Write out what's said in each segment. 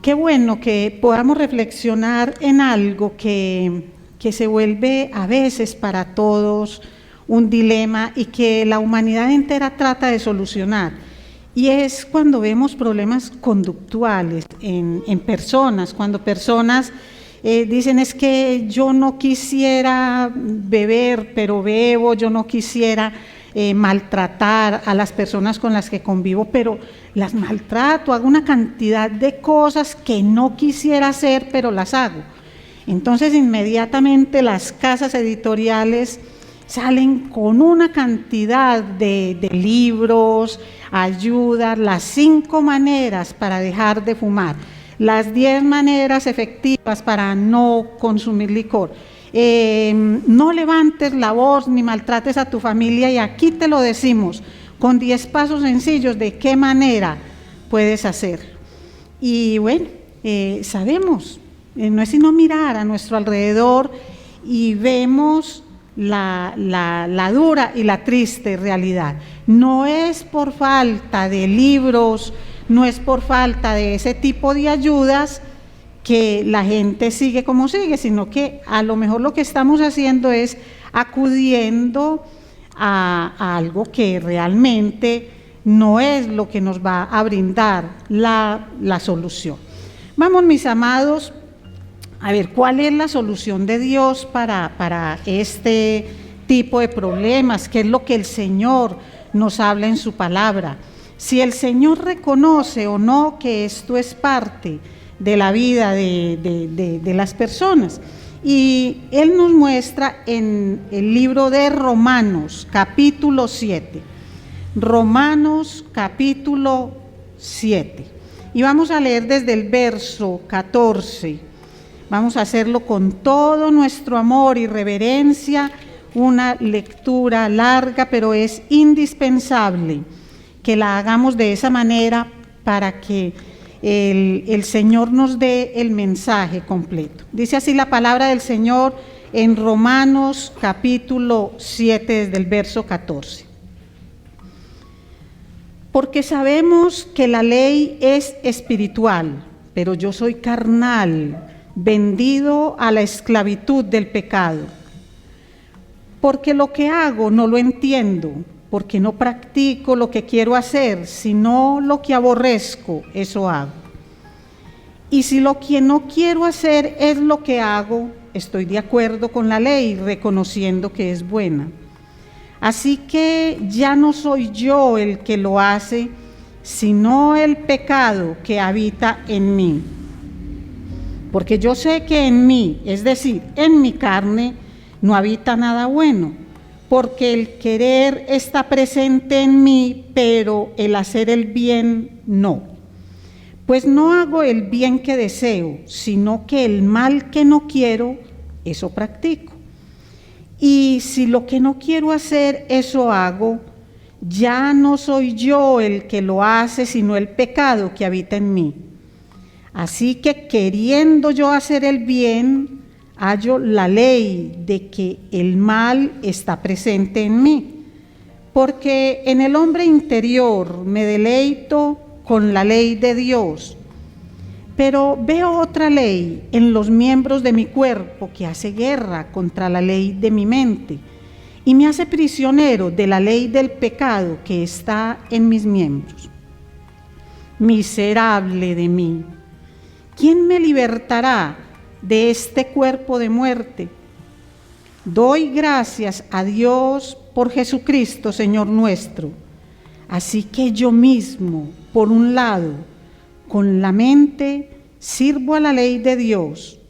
qué bueno que podamos reflexionar en algo que se vuelve a veces para todos un dilema y que la humanidad entera trata de solucionar. Y es cuando vemos problemas conductuales en personas, cuando personas dicen es que yo no quisiera beber, pero bebo, yo no quisiera maltratar a las personas con las que convivo, pero las maltrato, hago una cantidad de cosas que no quisiera hacer, pero las hago. Entonces inmediatamente las casas editoriales salen con una cantidad de libros, ayudas, las 5 maneras para dejar de fumar, las 10 maneras efectivas para no consumir licor. No levantes la voz ni maltrates a tu familia, y aquí te lo decimos con 10 pasos sencillos de qué manera puedes hacer. Y bueno, sabemos, no es sino mirar a nuestro alrededor y vemos la dura y la triste realidad. No es por falta de libros, no es por falta de ese tipo de ayudas que la gente sigue como sigue, sino que a lo mejor lo que estamos haciendo es acudiendo a algo que realmente no es lo que nos va a brindar la solución. Vamos, mis amados, a ver cuál es la solución de Dios para este tipo de problemas, qué es lo que el Señor nos habla en su palabra. Si el Señor reconoce o no que esto es parte de la vida de las personas. Y Él nos muestra en el libro de Romanos, capítulo 7. Romanos, capítulo 7. Y vamos a leer desde el verso 14. Vamos a hacerlo con todo nuestro amor y reverencia, una lectura larga, pero es indispensable que la hagamos de esa manera para que el Señor nos dé el mensaje completo. Dice así la palabra del Señor en Romanos capítulo 7 desde el verso 14. Porque sabemos que la ley es espiritual, pero yo soy carnal, vendido a la esclavitud del pecado. Porque lo que hago no lo entiendo, porque no practico lo que quiero hacer, sino lo que aborrezco, eso hago. Y si lo que no quiero hacer es lo que hago, estoy de acuerdo con la ley, reconociendo que es buena. Así que ya no soy yo el que lo hace, sino el pecado que habita en mí. Porque yo sé que en mí, es decir, en mi carne, no habita nada bueno, porque el querer está presente en mí, pero el hacer el bien no. Pues no hago el bien que deseo, sino que el mal que no quiero, eso practico. Y si lo que no quiero hacer, eso hago, ya no soy yo el que lo hace, sino el pecado que habita en mí. Así que queriendo yo hacer el bien, hallo la ley de que el mal está presente en mí, porque en el hombre interior me deleito con la ley de Dios, pero veo otra ley en los miembros de mi cuerpo que hace guerra contra la ley de mi mente y me hace prisionero de la ley del pecado que está en mis miembros. Miserable de mí, ¿quién me libertará de este cuerpo de muerte? Doy gracias a Dios por Jesucristo, Señor nuestro. Así que yo mismo, por un lado, con la mente sirvo a la ley de Dios,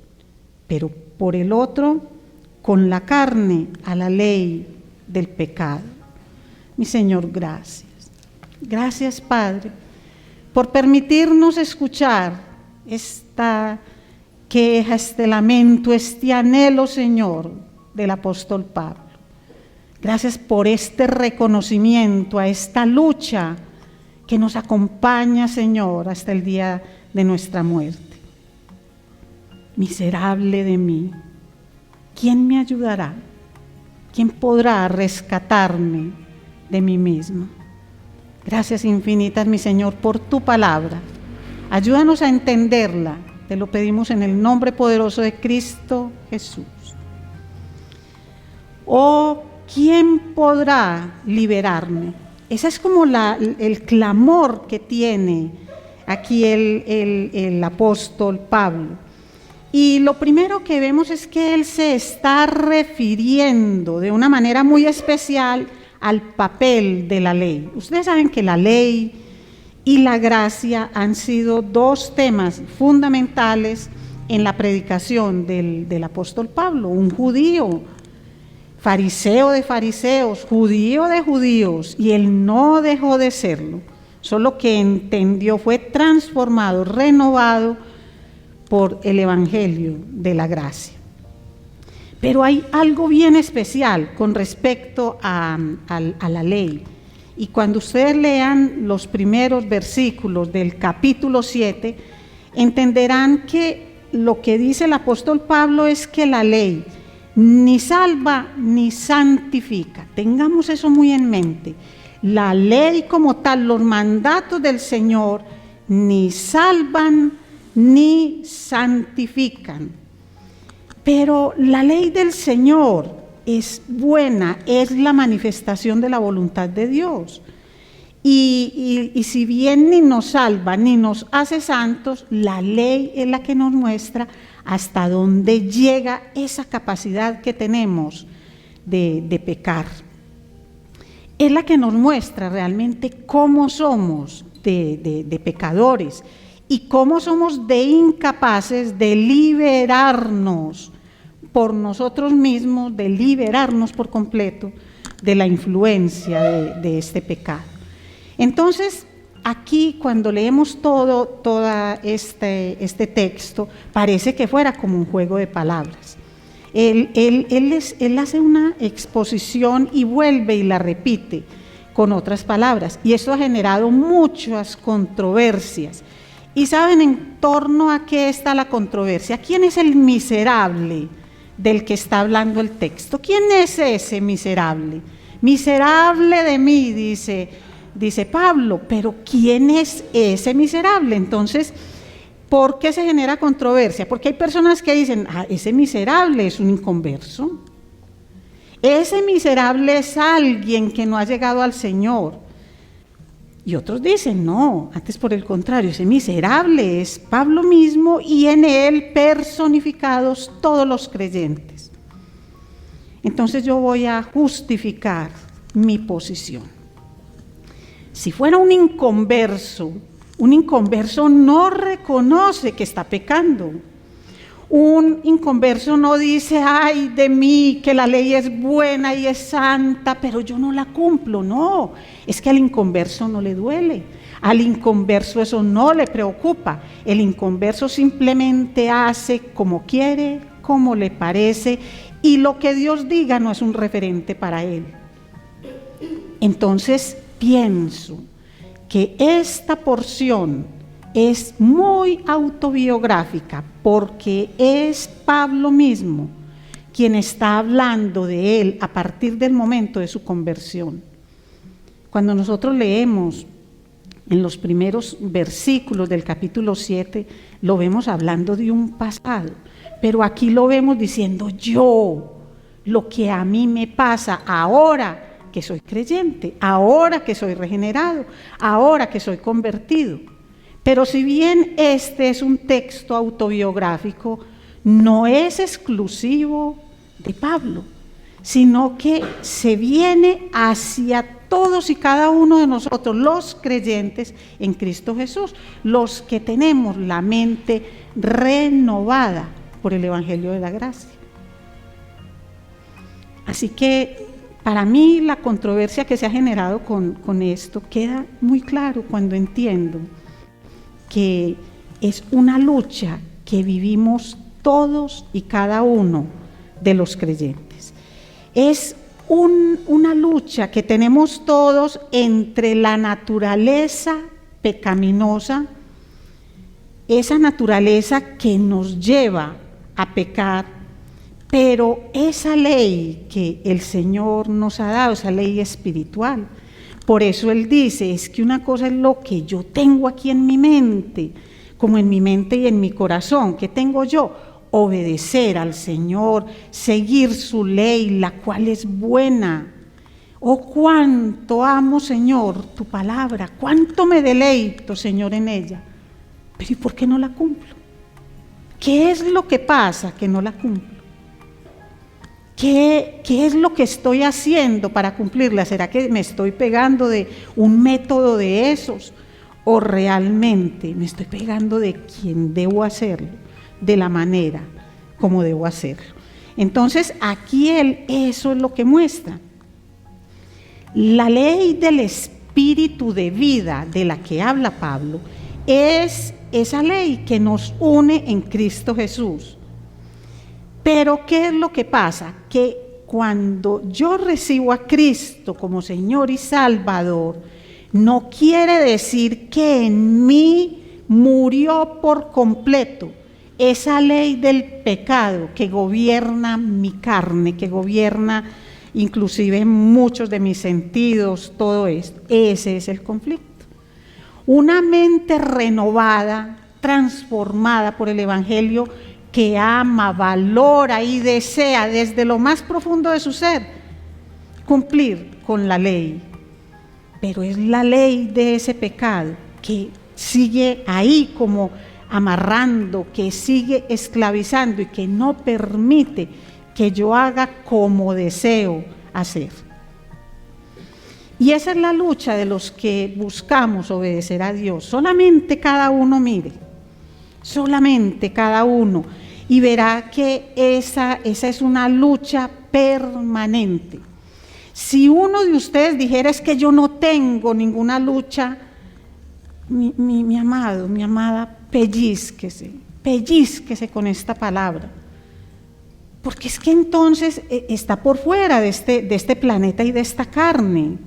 pero por el otro, con la carne a la ley del pecado. Mi Señor, gracias. Gracias, Padre, por permitirnos escuchar esta queja, este lamento, este anhelo, Señor, del apóstol Pablo. Gracias por este reconocimiento, a esta lucha que nos acompaña, Señor, hasta el día de nuestra muerte. Miserable de mí, ¿quién me ayudará? ¿Quién podrá rescatarme de mí mismo? Gracias infinitas, mi Señor, por tu palabra. Ayúdanos a entenderla. Te lo pedimos en el nombre poderoso de Cristo Jesús. Oh, ¿quién podrá liberarme? Ese es como el clamor que tiene aquí el apóstol Pablo. Y lo primero que vemos es que él se está refiriendo de una manera muy especial al papel de la ley. Ustedes saben que la ley y la gracia han sido dos temas fundamentales en la predicación del apóstol Pablo. Un judío, fariseo de fariseos, judío de judíos, y él no dejó de serlo, solo que entendió, fue transformado, renovado por el evangelio de la gracia. Pero hay algo bien especial con respecto a la ley. Y cuando ustedes lean los primeros versículos del capítulo 7, entenderán que lo que dice el apóstol Pablo es que la ley ni salva ni santifica. Tengamos eso muy en mente. La ley como tal, los mandatos del Señor, ni salvan ni santifican. Pero la ley del Señor es buena, es la manifestación de la voluntad de Dios. Y si bien ni nos salva ni nos hace santos, la ley es la que nos muestra hasta dónde llega esa capacidad que tenemos de pecar. Es la que nos muestra realmente cómo somos de pecadores y cómo somos de incapaces de liberarnos por nosotros mismos, de liberarnos por completo de la influencia de este pecado. Entonces, aquí cuando leemos todo este texto, parece que fuera como un juego de palabras. Él hace una exposición y vuelve y la repite con otras palabras, y esto ha generado muchas controversias. ¿Y saben en torno a qué está la controversia? ¿Quién es el miserable del que está hablando el texto? ¿Quién es ese miserable? Miserable de mí, dice Pablo, pero ¿quién es ese miserable? Entonces, ¿por qué se genera controversia? Porque hay personas que dicen, ese miserable es un inconverso. Ese miserable es alguien que no ha llegado al Señor. Y otros dicen, no, antes por el contrario, ese miserable es Pablo mismo y en él personificados todos los creyentes. Entonces yo voy a justificar mi posición. Si fuera un inconverso no reconoce que está pecando. Un inconverso no dice, ay de mí, que la ley es buena y es santa, pero yo no la cumplo. No, es que al inconverso no le duele, al inconverso eso no le preocupa. El inconverso simplemente hace como quiere, como le parece, y lo que Dios diga no es un referente para él. Entonces pienso que esta porción es muy autobiográfica porque es Pablo mismo quien está hablando de él a partir del momento de su conversión. Cuando nosotros leemos en los primeros versículos del capítulo 7, lo vemos hablando de un pasado, pero aquí lo vemos diciendo yo, lo que a mí me pasa ahora que soy creyente, ahora que soy regenerado, ahora que soy convertido. Pero si bien este es un texto autobiográfico, no es exclusivo de Pablo, sino que se viene hacia todos y cada uno de nosotros, los creyentes en Cristo Jesús, los que tenemos la mente renovada por el Evangelio de la Gracia. Así que para mí la controversia que se ha generado con esto queda muy claro cuando entiendo que es una lucha que vivimos todos y cada uno de los creyentes. Es una lucha que tenemos todos entre la naturaleza pecaminosa, esa naturaleza que nos lleva a pecar, pero esa ley que el Señor nos ha dado, esa ley espiritual. Por eso Él dice, es que una cosa es lo que yo tengo aquí en mi mente, como en mi mente y en mi corazón. ¿Qué tengo yo? Obedecer al Señor, seguir su ley, la cual es buena. Oh, cuánto amo, Señor, tu palabra, cuánto me deleito, Señor, en ella. Pero ¿y por qué no la cumplo? ¿Qué es lo que pasa que no la cumplo? ¿Qué es lo que estoy haciendo para cumplirla? ¿Será que me estoy pegando de un método de esos? ¿O realmente me estoy pegando de quien debo hacerlo, de la manera como debo hacerlo? Entonces, aquí eso es lo que muestra. La ley del espíritu de vida de la que habla Pablo es esa ley que nos une en Cristo Jesús. Pero ¿qué es lo que pasa? Que cuando yo recibo a Cristo como Señor y Salvador, no quiere decir que en mí murió por completo esa ley del pecado que gobierna mi carne, que gobierna inclusive muchos de mis sentidos, todo esto. Ese es el conflicto. Una mente renovada, transformada por el Evangelio, que ama, valora y desea desde lo más profundo de su ser cumplir con la ley. Pero es la ley de ese pecado que sigue ahí como amarrando, que sigue esclavizando y que no permite que yo haga como deseo hacer. Y esa es la lucha de los que buscamos obedecer a Dios. Solamente cada uno mire, solamente cada uno, y verá que esa es una lucha permanente. Si uno de ustedes dijera es que yo no tengo ninguna lucha, mi amado, mi amada, pellízquese con esta palabra. Porque es que entonces está por fuera de este planeta y de esta carne.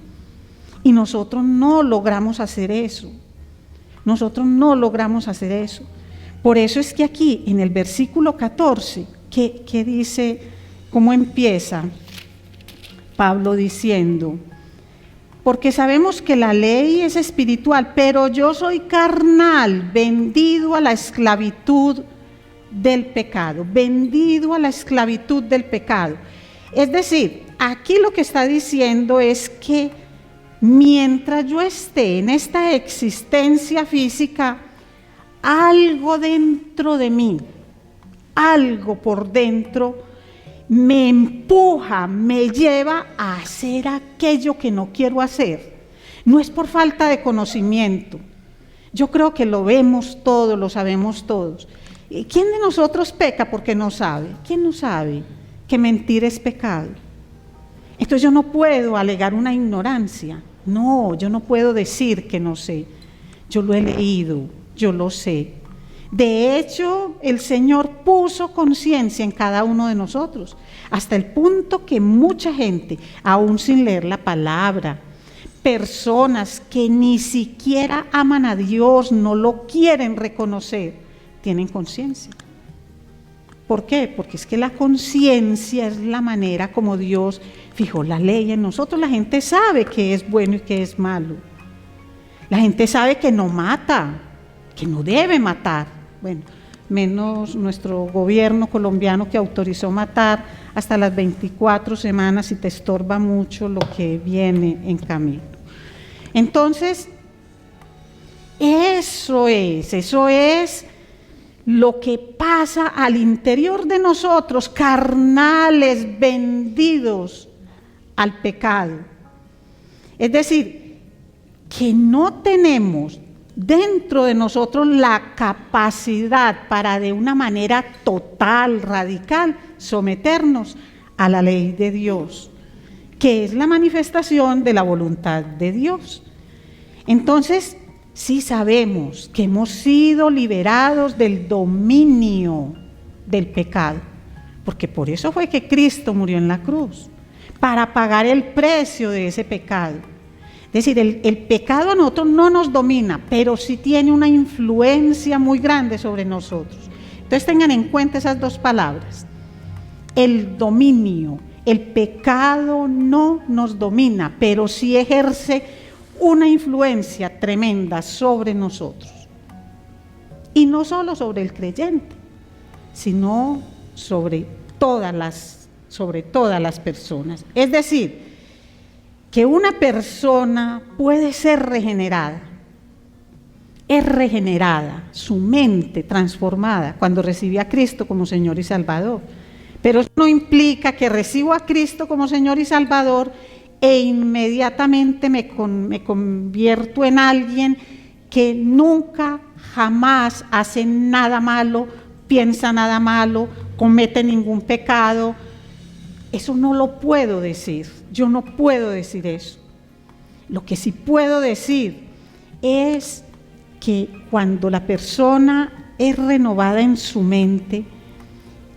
Y nosotros no logramos hacer eso. Nosotros no logramos hacer eso. Por eso es que aquí en el versículo 14, ¿qué dice? ¿Cómo empieza Pablo diciendo? Porque sabemos que la ley es espiritual, pero yo soy carnal, vendido a la esclavitud del pecado, vendido a la esclavitud del pecado. Es decir, aquí lo que está diciendo es que mientras yo esté en esta existencia física, algo dentro de mí, algo por dentro, me empuja, me lleva a hacer aquello que no quiero hacer. No es por falta de conocimiento. Yo creo que lo vemos todos, lo sabemos todos. ¿Quién de nosotros peca porque no sabe? ¿Quién no sabe que mentir es pecado? Entonces yo no puedo alegar una ignorancia. No, yo no puedo decir que no sé. Yo lo he leído, yo lo sé. De hecho, el Señor puso conciencia en cada uno de nosotros, hasta el punto que mucha gente, aún sin leer la palabra, personas que ni siquiera aman a Dios, no lo quieren reconocer, tienen conciencia. ¿Por qué? Porque es que la conciencia es la manera como Dios fijó la ley en nosotros. La gente sabe qué es bueno y qué es malo. La gente sabe que no mata, que no debe matar. Bueno, menos nuestro gobierno colombiano que autorizó matar hasta las 24 semanas y te estorba mucho lo que viene en camino. Entonces, eso es lo que pasa al interior de nosotros, carnales, vendidos al pecado. Es decir, que no tenemos dentro de nosotros la capacidad para de una manera total, radical, someternos a la ley de Dios, que es la manifestación de la voluntad de Dios. Entonces, sí sabemos que hemos sido liberados del dominio del pecado, porque por eso fue que Cristo murió en la cruz, para pagar el precio de ese pecado. Es decir, el pecado a nosotros no nos domina, pero sí tiene una influencia muy grande sobre nosotros. Entonces tengan en cuenta esas dos palabras. El dominio, el pecado no nos domina, pero sí ejerce una influencia tremenda sobre nosotros. Y no solo sobre el creyente, sino sobre todas las personas. Es decir, que una persona puede ser regenerada, es regenerada, su mente transformada cuando recibe a Cristo como Señor y Salvador. Pero eso no implica que recibo a Cristo como Señor y Salvador e inmediatamente me convierto en alguien que nunca, jamás hace nada malo, piensa nada malo, comete ningún pecado. Eso no lo puedo decir, yo no puedo decir eso. Lo que sí puedo decir es que cuando la persona es renovada en su mente,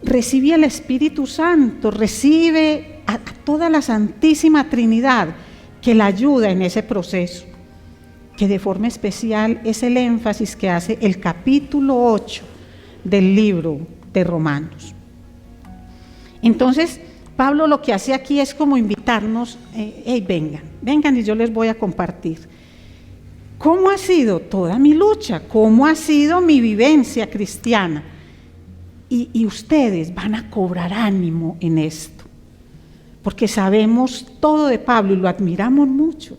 recibe el Espíritu Santo, recibe a toda la Santísima Trinidad que la ayuda en ese proceso, que de forma especial es el énfasis que hace el capítulo 8 del libro de Romanos. Entonces, Pablo lo que hace aquí es como invitarnos, vengan y yo les voy a compartir cómo ha sido toda mi lucha, cómo ha sido mi vivencia cristiana. Y ustedes van a cobrar ánimo en esto, porque sabemos todo de Pablo y lo admiramos mucho.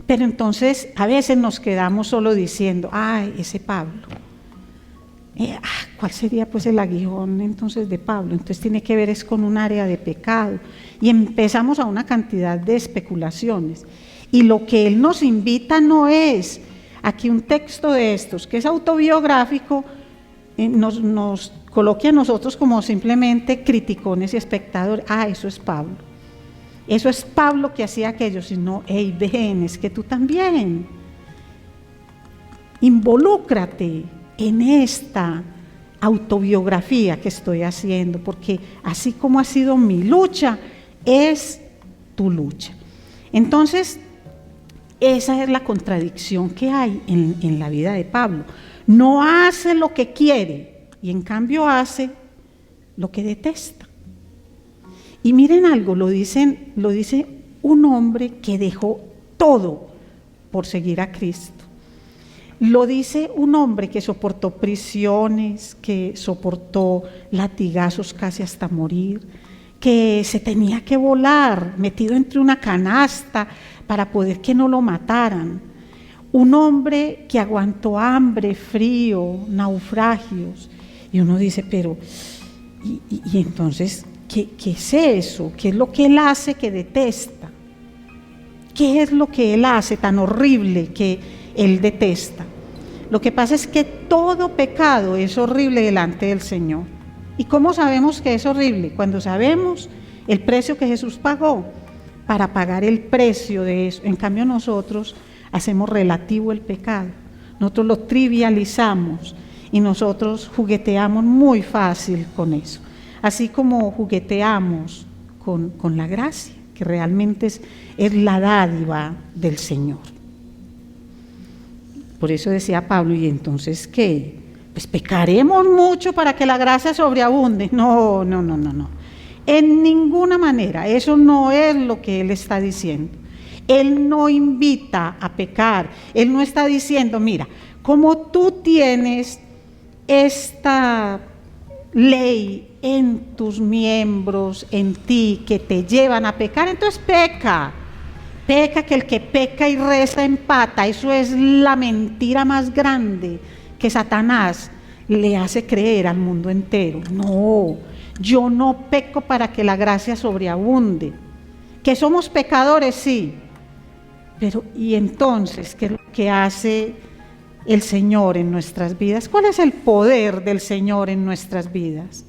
Pero entonces a veces nos quedamos solo diciendo, ay, ese Pablo. ¿Cuál sería pues el aguijón entonces de Pablo? Entonces tiene que ver es con un área de pecado. Y empezamos a una cantidad de especulaciones. Y lo que él nos invita no es aquí un texto de estos, que es autobiográfico, nos coloque a nosotros como simplemente criticones y espectadores. Eso es Pablo. Eso es Pablo que hacía aquello, sino, ven, es que tú también. Involúcrate en esta autobiografía que estoy haciendo, porque así como ha sido mi lucha, es tu lucha. Entonces, esa es la contradicción que hay en la vida de Pablo. No hace lo que quiere y en cambio hace lo que detesta. Y miren algo, lo dice un hombre que dejó todo por seguir a Cristo. Lo dice un hombre que soportó prisiones, que soportó latigazos casi hasta morir, que se tenía que volar metido entre una canasta para poder que no lo mataran. Un hombre que aguantó hambre, frío, naufragios. Y uno dice, pero, y entonces, ¿qué es eso? ¿Qué es lo que él hace que detesta? ¿Qué es lo que él hace tan horrible que él detesta? Lo que pasa es que todo pecado es horrible delante del Señor. ¿Y cómo sabemos que es horrible? Cuando sabemos el precio que Jesús pagó para pagar el precio de eso. En cambio nosotros hacemos relativo el pecado, nosotros lo trivializamos y nosotros jugueteamos muy fácil con eso. Así como jugueteamos con la gracia, que realmente es la dádiva del Señor. Por eso decía Pablo, ¿y entonces qué? Pues pecaremos mucho para que la gracia sobreabunde. No. En ninguna manera, eso no es lo que él está diciendo. Él no invita a pecar, él no está diciendo, mira, como tú tienes esta ley en tus miembros, en ti, que te llevan a pecar, entonces peca, que el que peca y reza empata. Eso es la mentira más grande que Satanás le hace creer al mundo entero. No, yo no peco para que la gracia sobreabunde. Que somos pecadores, sí, pero ¿y entonces qué es lo que hace el Señor en nuestras vidas? ¿Cuál es el poder del Señor en nuestras vidas?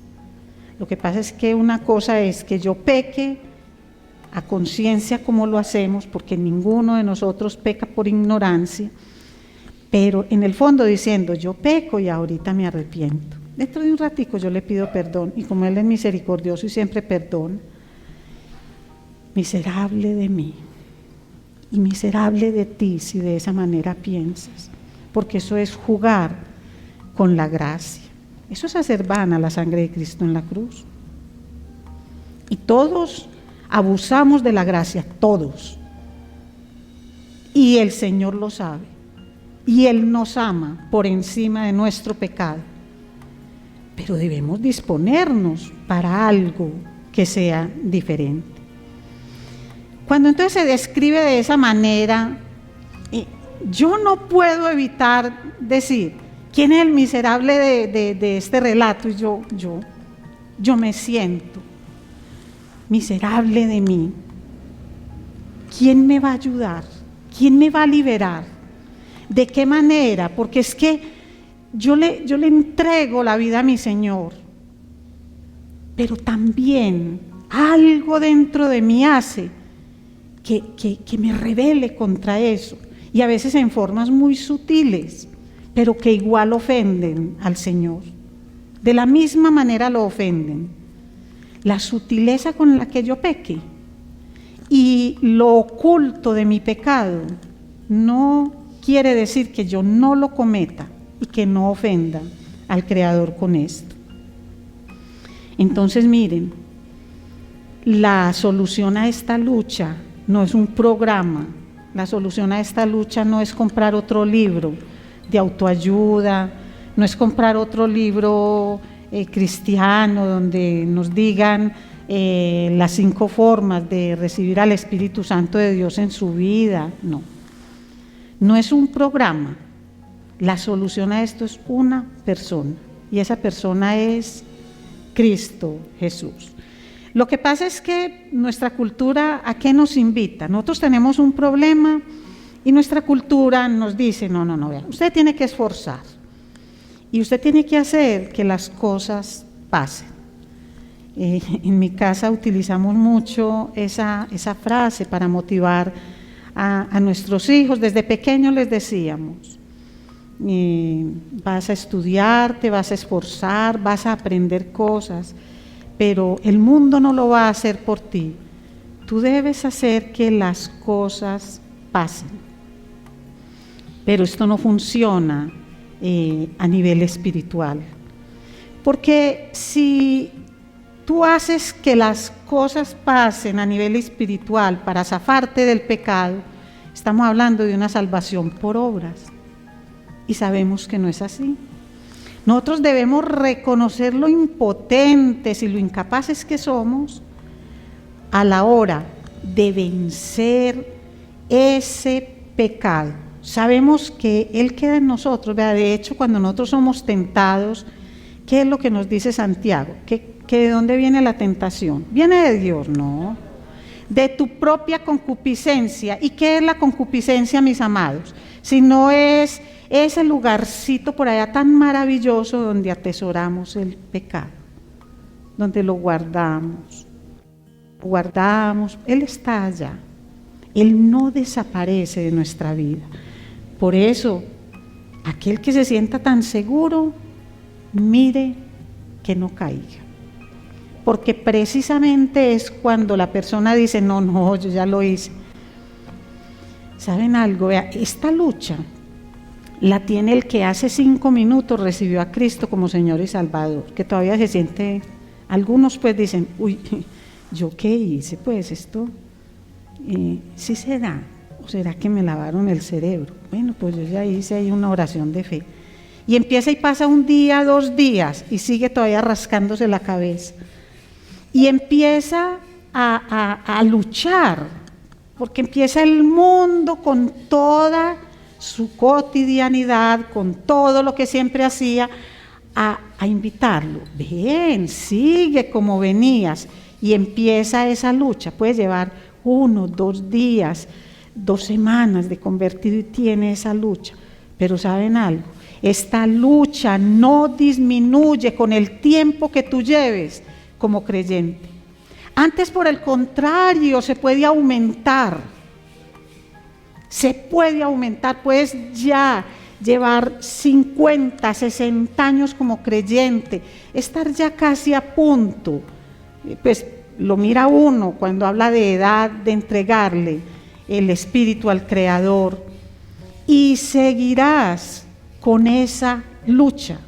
Lo que pasa es que una cosa es que yo peque a conciencia como lo hacemos, porque ninguno de nosotros peca por ignorancia, pero en el fondo diciendo, yo peco y ahorita me arrepiento. Dentro de un ratico yo le pido perdón, y como Él es misericordioso y siempre perdona, miserable de mí y miserable de ti si de esa manera piensas, porque eso es jugar con la gracia, eso es hacer vana la sangre de Cristo en la cruz. Y todos abusamos de la gracia, todos, y el Señor lo sabe. y Él nos ama por encima de nuestro pecado. Pero debemos disponernos para algo que sea diferente. Cuando entonces se describe de esa manera, yo no puedo evitar decir, ¿quién es el miserable de este relato? Y yo me siento miserable de mí. ¿Quién me va a ayudar? ¿Quién me va a liberar? ¿De qué manera? Porque es que yo le entrego la vida a mi Señor, pero también algo dentro de mí hace que me rebele contra eso, y a veces en formas muy sutiles, pero que igual ofenden al Señor. De la misma manera lo ofenden. La sutileza con la que yo peque y lo oculto de mi pecado no quiere decir que yo no lo cometa y que no ofenda al Creador con esto. Entonces miren, la solución a esta lucha no es un programa, la solución a esta lucha no es comprar otro libro de autoayuda, no es comprar otro libro cristiano donde nos digan las 5 formas de recibir al Espíritu Santo de Dios en su vida. No es un programa. La solución a esto es una persona, y esa persona es Cristo Jesús. Lo que pasa es que nuestra cultura, ¿a qué nos invita? Nosotros tenemos un problema y nuestra cultura nos dice, no, vea, usted tiene que esforzar y usted tiene que hacer que las cosas pasen. En mi casa utilizamos mucho esa frase para motivar a nuestros hijos. Desde pequeños les decíamos, vas a estudiar, te vas a esforzar, vas a aprender cosas, pero el mundo no lo va a hacer por ti. Tú debes hacer que las cosas pasen. Pero esto no funciona a nivel espiritual, porque si tú haces que las cosas pasen a nivel espiritual para zafarte del pecado, estamos hablando de una salvación por obras, y sabemos que no es así. Nosotros debemos reconocer lo impotentes y lo incapaces que somos a la hora de vencer ese pecado. Sabemos que Él queda en nosotros. De hecho, cuando nosotros somos tentados, ¿qué es lo que nos dice Santiago? ¿Que de dónde viene la tentación? ¿Viene de Dios? No. De tu propia concupiscencia. ¿Y qué es la concupiscencia, mis amados? Si no es ese lugarcito por allá tan maravilloso donde atesoramos el pecado, donde lo guardamos, Él está allá, Él no desaparece de nuestra vida. Por eso, aquel que se sienta tan seguro, mire que no caiga, porque precisamente es cuando la persona dice, no, yo ya lo hice. ¿Saben algo? Vea, esta lucha la tiene el que hace 5 minutos recibió a Cristo como Señor y Salvador, que todavía se siente, algunos pues dicen, uy, ¿yo qué hice? Pues esto, ¿sí será? ¿O será que me lavaron el cerebro? Bueno, pues yo ya hice ahí una oración de fe. Y empieza y pasa un día, 2 días, y sigue todavía rascándose la cabeza. Y empieza a luchar, porque empieza el mundo con toda su cotidianidad, con todo lo que siempre hacía, a invitarlo. Ven, sigue como venías, y empieza esa lucha. Puede llevar 1, 2 días, 2 semanas de convertido, y tiene esa lucha. Pero ¿saben algo? Esta lucha no disminuye con el tiempo que tú lleves como creyente. Antes, por el contrario, se puede aumentar. Puedes ya llevar 50, 60 años como creyente, estar ya casi a punto, pues lo mira uno cuando habla de edad de entregarle el espíritu al Creador, y seguirás con esa lucha.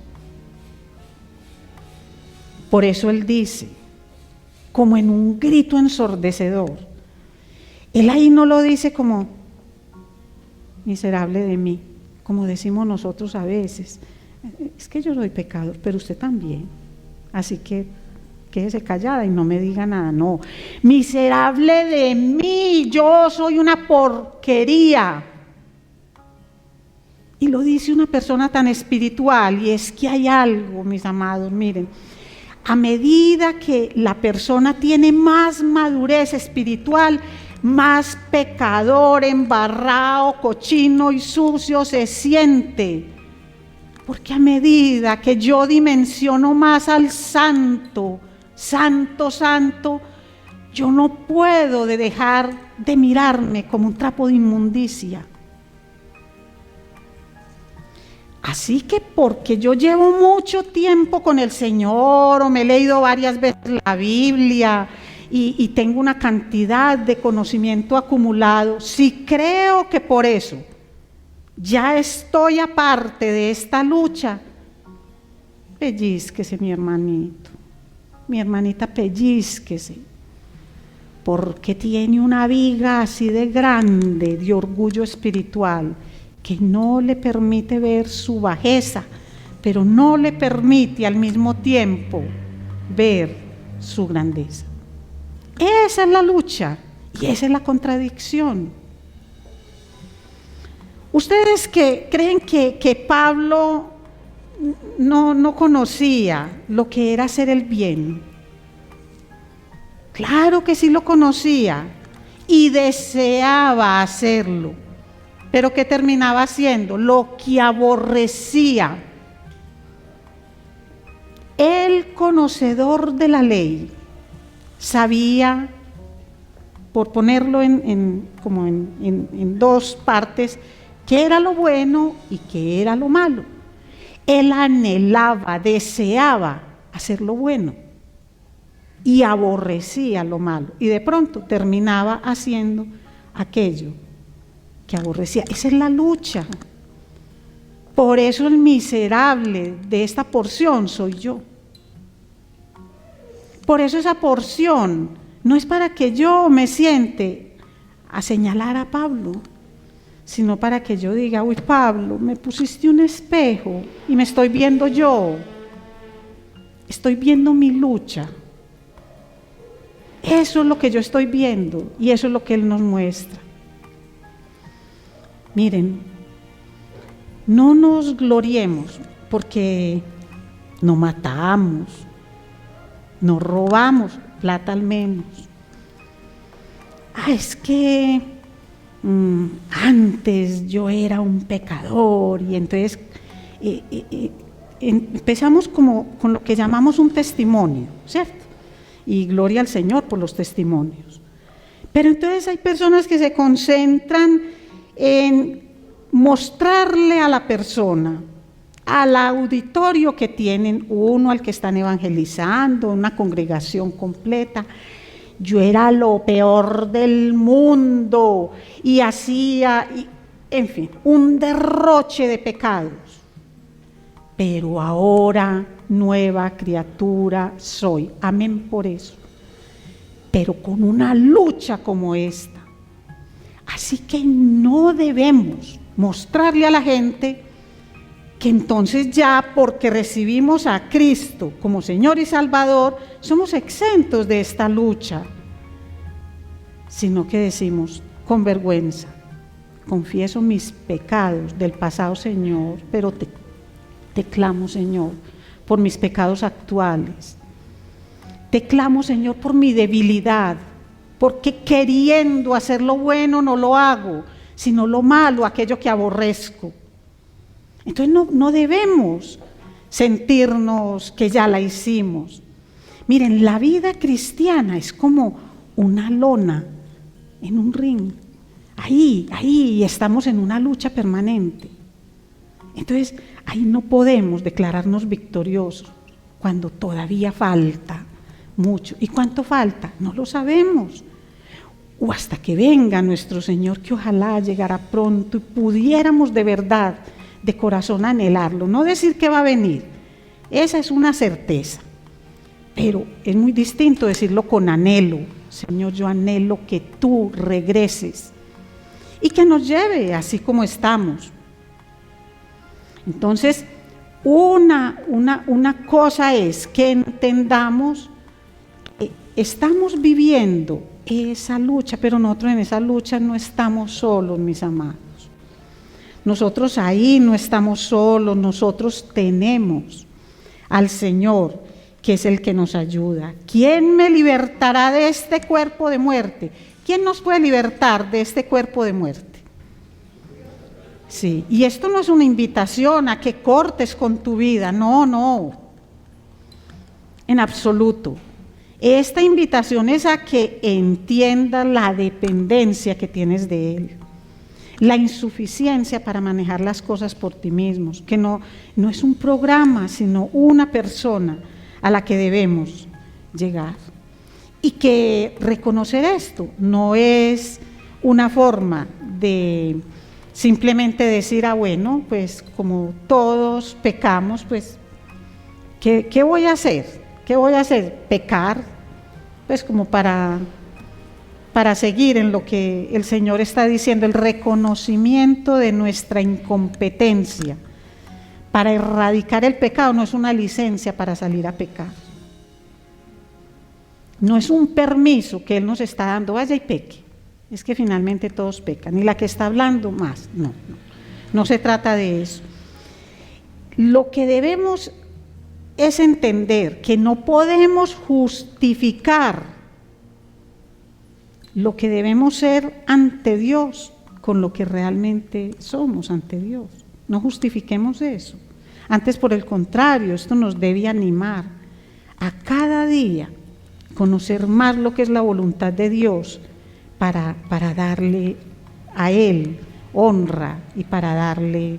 Por eso Él dice, como en un grito ensordecedor, Él ahí no lo dice como miserable de mí, como decimos nosotros a veces. Es que yo soy pecador, pero usted también. Así que quédese callada y no me diga nada. No, miserable de mí, yo soy una porquería. Y lo dice una persona tan espiritual, y es que hay algo, mis amados, miren, a medida que la persona tiene más madurez espiritual, más pecador, embarrado, cochino y sucio se siente. Porque a medida que yo dimensiono más al santo, santo, santo, yo no puedo dejar de mirarme como un trapo de inmundicia. Así que porque yo llevo mucho tiempo con el Señor, o me he leído varias veces la Biblia y tengo una cantidad de conocimiento acumulado, si creo que por eso ya estoy aparte de esta lucha, pellizquese mi hermanito, mi hermanita, pellizquese, porque tiene una viga así de grande de orgullo espiritual que no le permite ver su bajeza, pero no le permite al mismo tiempo ver su grandeza. Esa es la lucha y esa es la contradicción. Ustedes que creen que Pablo no conocía lo que era hacer el bien. Claro que sí lo conocía y deseaba hacerlo, pero ¿qué terminaba haciendo? Lo que aborrecía. El conocedor de la ley sabía, por ponerlo en dos partes, qué era lo bueno y qué era lo malo. Él anhelaba, deseaba hacer lo bueno y aborrecía lo malo, y de pronto terminaba haciendo aquello que aborrecía. Esa es la lucha. Por eso el miserable de esta porción soy yo. Por eso esa porción no es para que yo me siente a señalar a Pablo, sino para que yo diga: uy, Pablo, me pusiste un espejo y me estoy viendo yo, estoy viendo mi lucha. Eso es lo que yo estoy viendo y eso es lo que Él nos muestra. Miren, no nos gloriemos porque no matamos, no robamos, plata al menos. Es que antes yo era un pecador, y entonces empezamos como con lo que llamamos un testimonio, ¿cierto? Y gloria al Señor por los testimonios. Pero entonces hay personas que se concentran en mostrarle a la persona, al auditorio que tienen, uno al que están evangelizando, una congregación completa: yo era lo peor del mundo y hacía, en fin, un derroche de pecados. Pero ahora nueva criatura soy. Amén por eso. Pero con una lucha como esta. Así que no debemos mostrarle a la gente que entonces ya porque recibimos a Cristo como Señor y Salvador, somos exentos de esta lucha, sino que decimos con vergüenza: confieso mis pecados del pasado, Señor, pero te clamo, Señor, por mis pecados actuales. Te clamo, Señor, por mi debilidad, porque queriendo hacer lo bueno no lo hago, sino lo malo, aquello que aborrezco. Entonces no debemos sentirnos que ya la hicimos. Miren, la vida cristiana es como una lona en un ring. Ahí estamos en una lucha permanente. Entonces, ahí no podemos declararnos victoriosos cuando todavía falta mucho. ¿Y cuánto falta? No lo sabemos. O hasta que venga nuestro Señor, que ojalá llegara pronto y pudiéramos de verdad, de corazón, anhelarlo. No decir que va a venir, esa es una certeza, pero es muy distinto decirlo con anhelo: Señor, yo anhelo que tú regreses y que nos lleve así como estamos. Entonces, una cosa es que entendamos, estamos viviendo esa lucha, pero nosotros en esa lucha no estamos solos, mis amados. Nosotros ahí no estamos solos, nosotros tenemos al Señor, que es el que nos ayuda. ¿Quién me libertará de este cuerpo de muerte? ¿Quién nos puede libertar de este cuerpo de muerte? Sí, y esto no es una invitación a que cortes con tu vida, no, en absoluto. Esta invitación es a que entiendas la dependencia que tienes de Él, la insuficiencia para manejar las cosas por ti mismos, que no es un programa, sino una persona a la que debemos llegar. Y que reconocer esto no es una forma de simplemente decir, bueno, pues como todos pecamos, pues, ¿qué voy a hacer? ¿Qué voy a hacer? Pecar, pues como para seguir en lo que el Señor está diciendo, el reconocimiento de nuestra incompetencia para erradicar el pecado no es una licencia para salir a pecar. No es un permiso que Él nos está dando, vaya y peque. Es que finalmente todos pecan, y la que está hablando más, no se trata de eso. Lo que debemos es entender que no podemos justificar lo que debemos ser ante Dios con lo que realmente somos ante Dios. No justifiquemos eso. Antes, por el contrario, esto nos debe animar a cada día conocer más lo que es la voluntad de Dios para darle a Él honra y para darle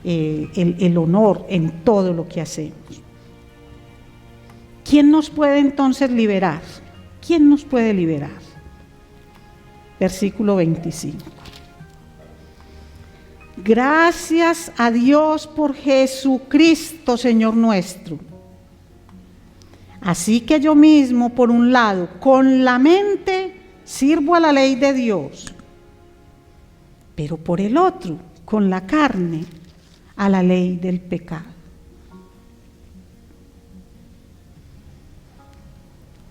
el honor en todo lo que hacemos. ¿Quién nos puede entonces liberar? ¿Quién nos puede liberar? Versículo 25. Gracias a Dios por Jesucristo, Señor nuestro. Así que yo mismo, por un lado, con la mente sirvo a la ley de Dios, pero por el otro, con la carne, a la ley del pecado.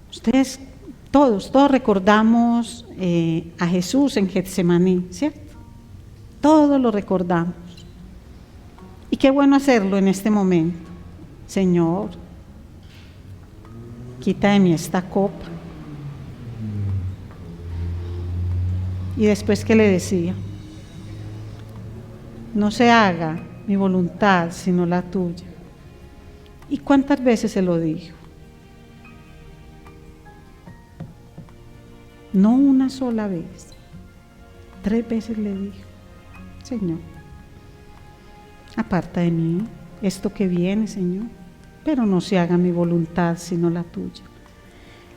Ustedes todos recordamos a Jesús en Getsemaní, ¿cierto? Todos lo recordamos. Y qué bueno hacerlo en este momento. Señor, quita de mí esta copa. Y después, ¿qué le decía? No se haga mi voluntad, sino la tuya. ¿Y cuántas veces se lo dijo? No una sola vez. 3 veces le dijo: Señor, aparta de mí esto que viene, Señor, pero no se haga mi voluntad, sino la tuya.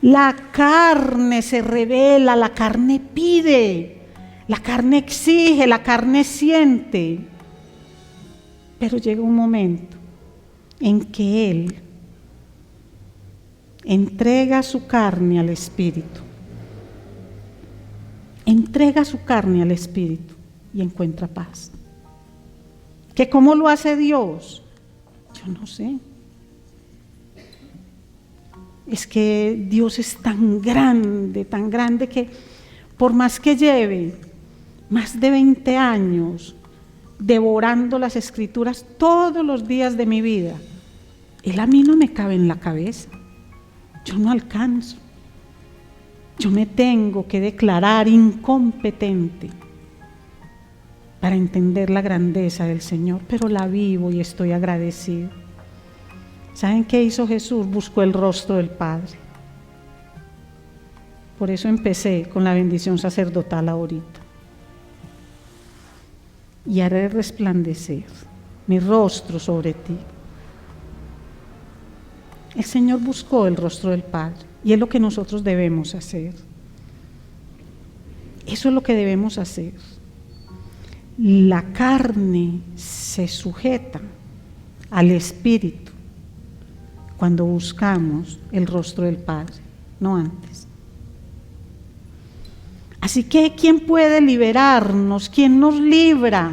La carne se revela, la carne pide, la carne exige, la carne siente. Pero llega un momento en que Él entrega su carne al Espíritu. Entrega su carne al Espíritu y encuentra paz. ¿Que cómo lo hace Dios? Yo no sé. Es que Dios es tan grande que por más que lleve más de 20 años devorando las Escrituras todos los días de mi vida, Él a mí no me cabe en la cabeza. Yo no alcanzo. Yo me tengo que declarar incompetente para entender la grandeza del Señor, pero la vivo y estoy agradecido. ¿Saben qué hizo Jesús? Buscó el rostro del Padre. Por eso empecé con la bendición sacerdotal ahorita. Y haré resplandecer mi rostro sobre ti. El Señor buscó el rostro del Padre y es lo que nosotros debemos hacer. Eso es lo que debemos hacer. La carne se sujeta al Espíritu cuando buscamos el rostro del Padre, no antes. Así que, ¿quién puede liberarnos? ¿Quién nos libra?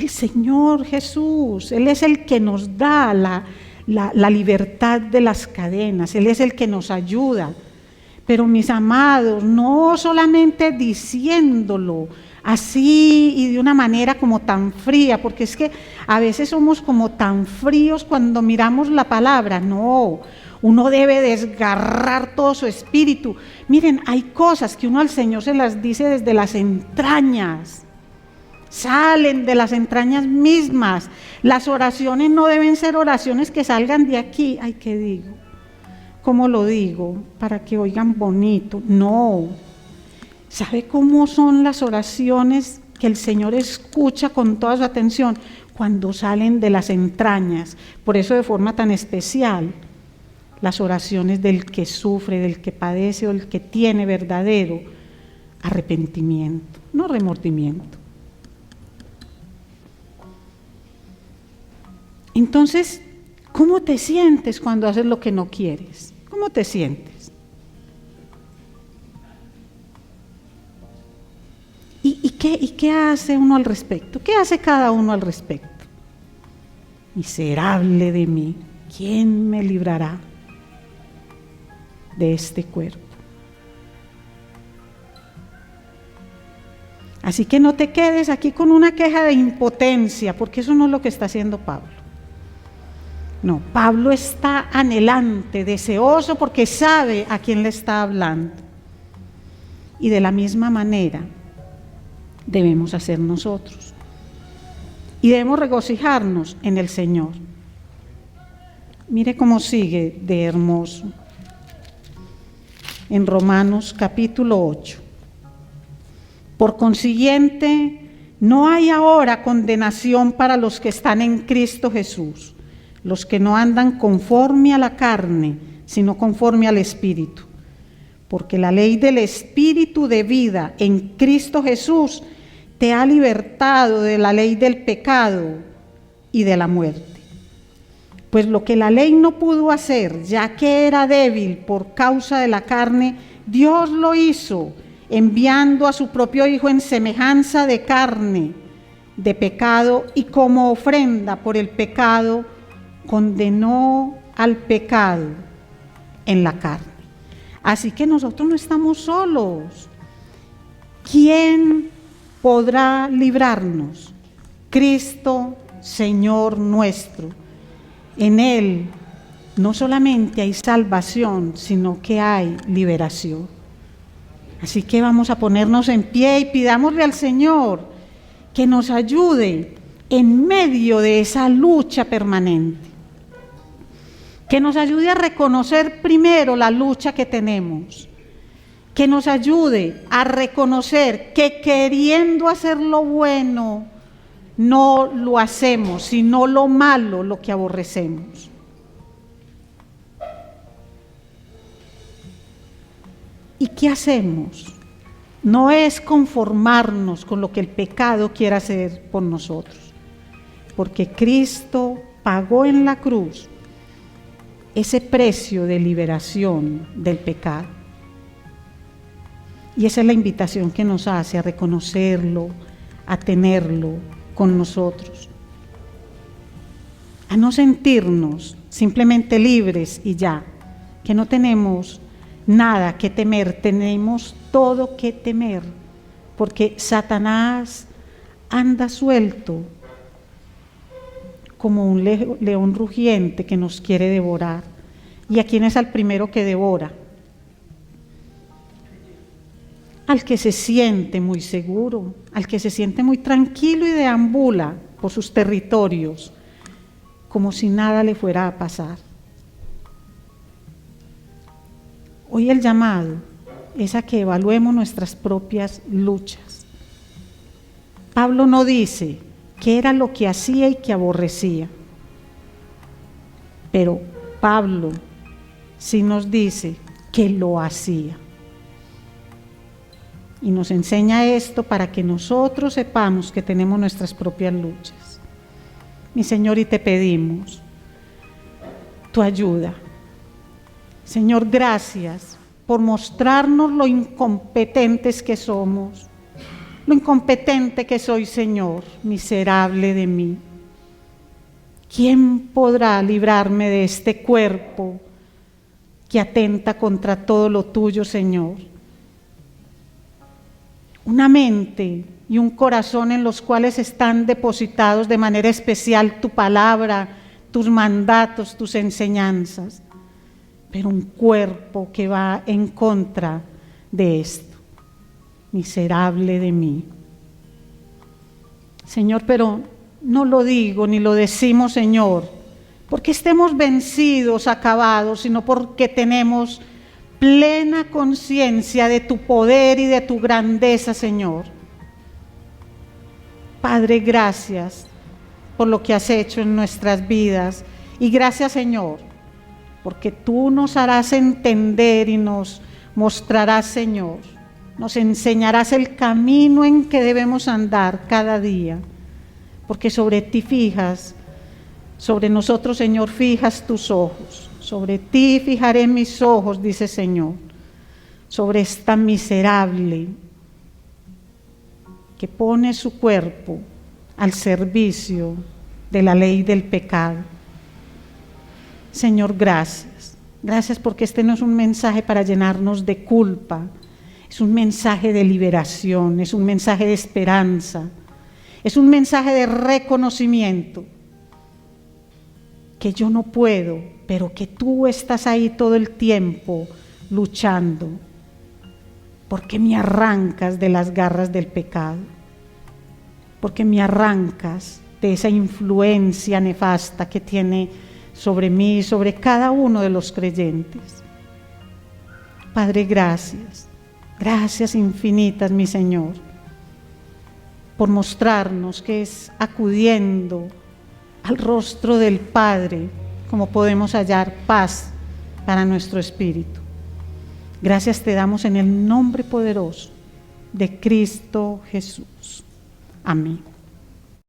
El Señor Jesús. Él es el que nos da la libertad de las cadenas. Él es el que nos ayuda. Pero mis amados, no solamente diciéndolo así y de una manera como tan fría, porque es que a veces somos como tan fríos cuando miramos la palabra. No, uno debe desgarrar todo su espíritu. Miren, hay cosas que uno al Señor se las dice desde las entrañas, salen de las entrañas mismas. Las oraciones no deben ser oraciones que salgan de aquí. Ay, ¿qué digo? ¿Cómo lo digo? Para que oigan bonito. No. ¿Sabe cómo son las oraciones que el Señor escucha con toda su atención? Cuando salen de las entrañas. Por eso de forma tan especial, las oraciones del que sufre, del que padece o del que tiene verdadero arrepentimiento, no remordimiento. Entonces, ¿cómo te sientes cuando haces lo que no quieres? ¿Cómo te sientes? ¿Y qué hace uno al respecto? ¿Qué hace cada uno al respecto? Miserable de mí, ¿quién me librará de este cuerpo? Así que no te quedes aquí con una queja de impotencia, porque eso no es lo que está haciendo Pablo. No, Pablo está anhelante, deseoso, porque sabe a quién le está hablando. Y de la misma manera debemos hacer nosotros. Y debemos regocijarnos en el Señor. Mire cómo sigue de hermoso. En Romanos capítulo 8. Por consiguiente, no hay ahora condenación para los que están en Cristo Jesús, los que no andan conforme a la carne, sino conforme al Espíritu. Porque la ley del Espíritu de vida en Cristo Jesús te ha libertado de la ley del pecado y de la muerte. Pues lo que la ley no pudo hacer, ya que era débil por causa de la carne, Dios lo hizo, enviando a su propio Hijo en semejanza de carne, de pecado, y como ofrenda por el pecado, condenó al pecado en la carne. Así que nosotros no estamos solos. ¿Quién podrá librarnos? Cristo, Señor nuestro. En Él no solamente hay salvación, sino que hay liberación. Así que vamos a ponernos en pie y pidámosle al Señor que nos ayude en medio de esa lucha permanente. Que nos ayude a reconocer primero la lucha que tenemos. Que nos ayude a reconocer que queriendo hacer lo bueno, no lo hacemos, sino lo malo, lo que aborrecemos. ¿Y qué hacemos? No es conformarnos con lo que el pecado quiera hacer por nosotros, porque Cristo pagó en la cruz ese precio de liberación del pecado. Y esa es la invitación que nos hace a reconocerlo, a tenerlo con nosotros, a no sentirnos simplemente libres y ya, que no tenemos nada que temer, tenemos todo que temer, porque Satanás anda suelto como un león rugiente que nos quiere devorar. ¿Y a quién es al primero que devora? Al que se siente muy seguro, al que se siente muy tranquilo y deambula por sus territorios, como si nada le fuera a pasar. Hoy el llamado es a que evaluemos nuestras propias luchas. Pablo no dice qué era lo que hacía y que aborrecía, pero Pablo sí nos dice que lo hacía. Y nos enseña esto para que nosotros sepamos que tenemos nuestras propias luchas. Mi Señor, y te pedimos tu ayuda. Señor, gracias por mostrarnos lo incompetentes que somos, lo incompetente que soy, Señor, miserable de mí. ¿Quién podrá librarme de este cuerpo que atenta contra todo lo tuyo, Señor? Una mente y un corazón en los cuales están depositados de manera especial tu palabra, tus mandatos, tus enseñanzas, pero un cuerpo que va en contra de esto. Miserable de mí. Señor, pero no lo digo ni lo decimos, Señor, porque estemos vencidos, acabados, sino porque tenemos plena conciencia de tu poder y de tu grandeza, Señor. Padre, gracias por lo que has hecho en nuestras vidas y gracias, Señor, porque tú nos harás entender y nos mostrarás, Señor, nos enseñarás el camino en que debemos andar cada día, porque sobre ti fijas, sobre nosotros, Señor, fijas tus ojos. Sobre ti fijaré mis ojos, dice Señor, sobre esta miserable que pone su cuerpo al servicio de la ley del pecado. Señor, gracias. Gracias porque este no es un mensaje para llenarnos de culpa, es un mensaje de liberación, es un mensaje de esperanza, es un mensaje de reconocimiento que yo no puedo, pero que tú estás ahí todo el tiempo luchando, porque me arrancas de las garras del pecado, porque me arrancas de esa influencia nefasta que tiene sobre mí y sobre cada uno de los creyentes. Padre, gracias, gracias infinitas, mi Señor, por mostrarnos que es acudiendo al rostro del Padre como podemos hallar paz para nuestro espíritu. Gracias te damos en el nombre poderoso de Cristo Jesús. Amén.